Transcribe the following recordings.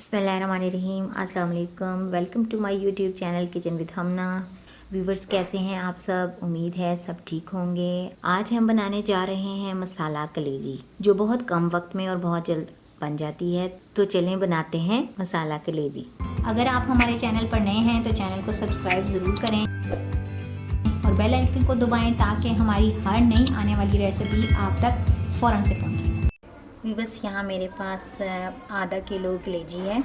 बिस्मिल्लाहिर्रहमानिर्रहीम, अस्सलाम वालेकुम। Welcome to my YouTube channel kitchen with Hamna. Viewers, कैसे हैं आप सब? उम्मीद है सब ठीक होंगे। आज हम बनाने जा रहे हैं मसाला कलेजी, जो बहुत कम वक्त में और बहुत जल्द बन जाती है। तो चलें बनाते हैं मसाला कलेजी। अगर आप हमारे चैनल पर नए हैं तो चैनल को सब्सक्राइब ज़रूर करें और बेल आइकन को दबाएं ताकि हमारी हर नई आने वाली रेसिपी आप तक फ़ौरन से पहुंचे। व्यूवर्स, यहाँ मेरे पास आधा किलो कलेजी है।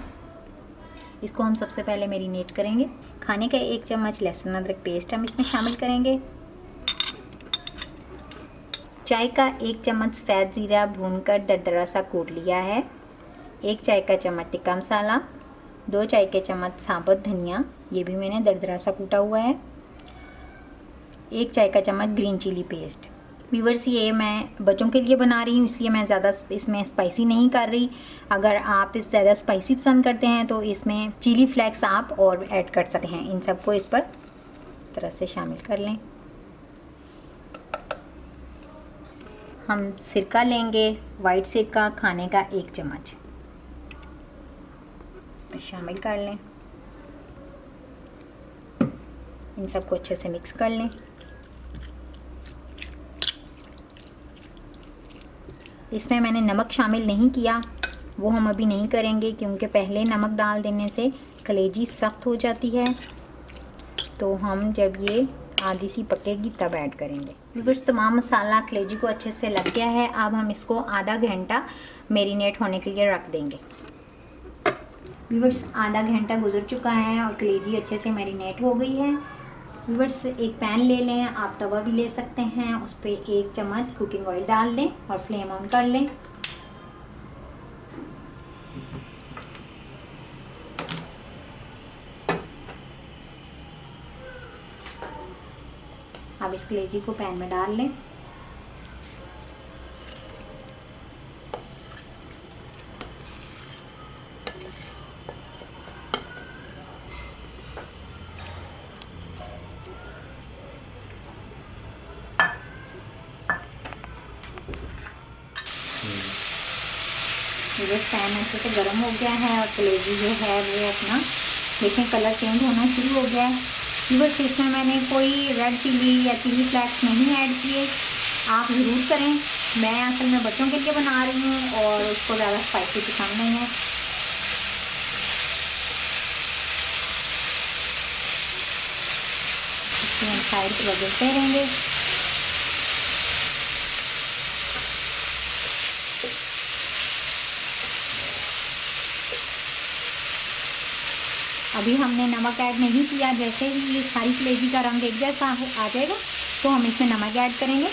इसको हम सबसे पहले मैरिनेट करेंगे। खाने का 1 चम्मच लहसुन अदरक पेस्ट हम इसमें शामिल करेंगे। चाय का 1 चम्मच सफ़ेद ज़ीरा भूनकर दरदरा सा कूट लिया है। 1 चाय का चम्मच टिक्का मसाला, 2 चाय के चम्मच साबुत धनिया, ये भी मैंने दरदरा सा कूटा हुआ है। 1 चाय का चम्मच ग्रीन चिली पेस्ट। व्यूवर्स, ये मैं बच्चों के लिए बना रही हूँ, इसलिए मैं ज़्यादा इसमें स्पाइसी नहीं कर रही। अगर आप इस ज़्यादा स्पाइसी पसंद करते हैं तो इसमें चिली फ्लेक्स आप और ऐड कर सकते हैं। इन सबको इस पर तरह से शामिल कर लें। हम सिरका लेंगे, वाइट सिरका खाने का 1 चम्मच इसमें शामिल कर लें। इन सबको अच्छे से मिक्स कर लें। इसमें मैंने नमक शामिल नहीं किया, वो हम अभी नहीं करेंगे क्योंकि पहले नमक डाल देने से कलेजी सख्त हो जाती है। तो हम जब ये आधी सी पकेगी तब ऐड करेंगे। व्यूअर्स, तमाम मसाला कलेजी को अच्छे से लग गया है। अब हम इसको आधा घंटा मैरिनेट होने के लिए रख देंगे। व्यूअर्स, आधा घंटा गुजर चुका है और कलेजी अच्छे से मैरिनेट हो गई है। व्यूअर्स, एक पैन ले लें, आप तवा भी ले सकते हैं। उस पर 1 चम्मच कुकिंग ऑयल डाल दें और फ्लेम ऑन कर लें। अब इस कलेजी को पैन में डाल लें। पैन अच्छे से गर्म हो गया है और कलेजी जो है वो अपना देखें कलर चेंज होना शुरू हो गया है। व्यूअर्स, इसमें मैंने कोई रेड चिली या चिली फ्लेक्स नहीं ऐड किए, आप ज़रूर करें। मैं असल में बच्चों के लिए बना रही हूँ और उसको ज़्यादा स्पाइसी पसंद नहीं है। इसमें हम साइड पर बदलते रहेंगे। अभी हमने नमक ऐड नहीं किया। जैसे ही ये सारी कलेजी का रंग एक जैसा आ जाएगा तो हम इसमें नमक ऐड करेंगे।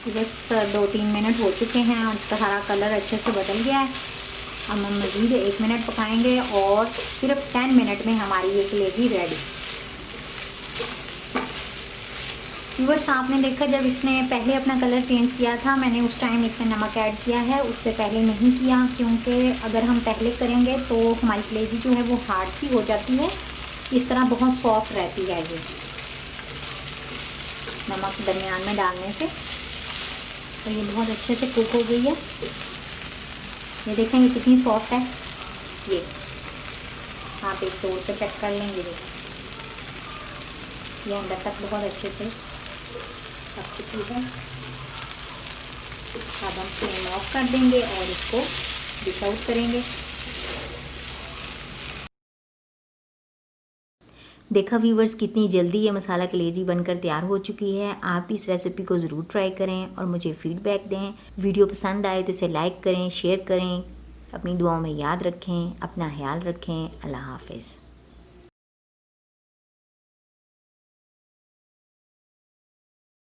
बस 2-3 मिनट हो चुके हैं और इसका सारा कलर अच्छे से बदल गया है। अब हम मज़ीद 1 मिनट पकाएंगे और सिर्फ 10 मिनट में हमारी ये कलेजी रेडी। व्यूअर्स, आपने देखा जब इसने पहले अपना कलर चेंज किया था, मैंने उस टाइम इसमें नमक ऐड किया है, उससे पहले नहीं किया, क्योंकि अगर हम पहले करेंगे तो हमारी कलेजी जो है वो हार्ड सी हो जाती है। इस तरह बहुत सॉफ्ट रहती है ये नमक दरमियान में डालने से। तो ये बहुत अच्छे से कुक हो गई है। ये देखें ये कितनी सॉफ्ट है। ये आप एक तोड़ से चेक कर लेंगे। ये अंदर तक बहुत अच्छे से पक चुकी है। अब हम फ्लेम ऑफ कर देंगे और इसको डिश आउट करेंगे। देखा व्यूवर्स, कितनी जल्दी ये मसाला कलेजी बनकर तैयार हो चुकी है। आप इस रेसिपी को ज़रूर ट्राई करें और मुझे फ़ीडबैक दें। वीडियो पसंद आए तो इसे लाइक करें, शेयर करें। अपनी दुआओं में याद रखें। अपना ख्याल रखें। अल्लाह हाफ़िज़।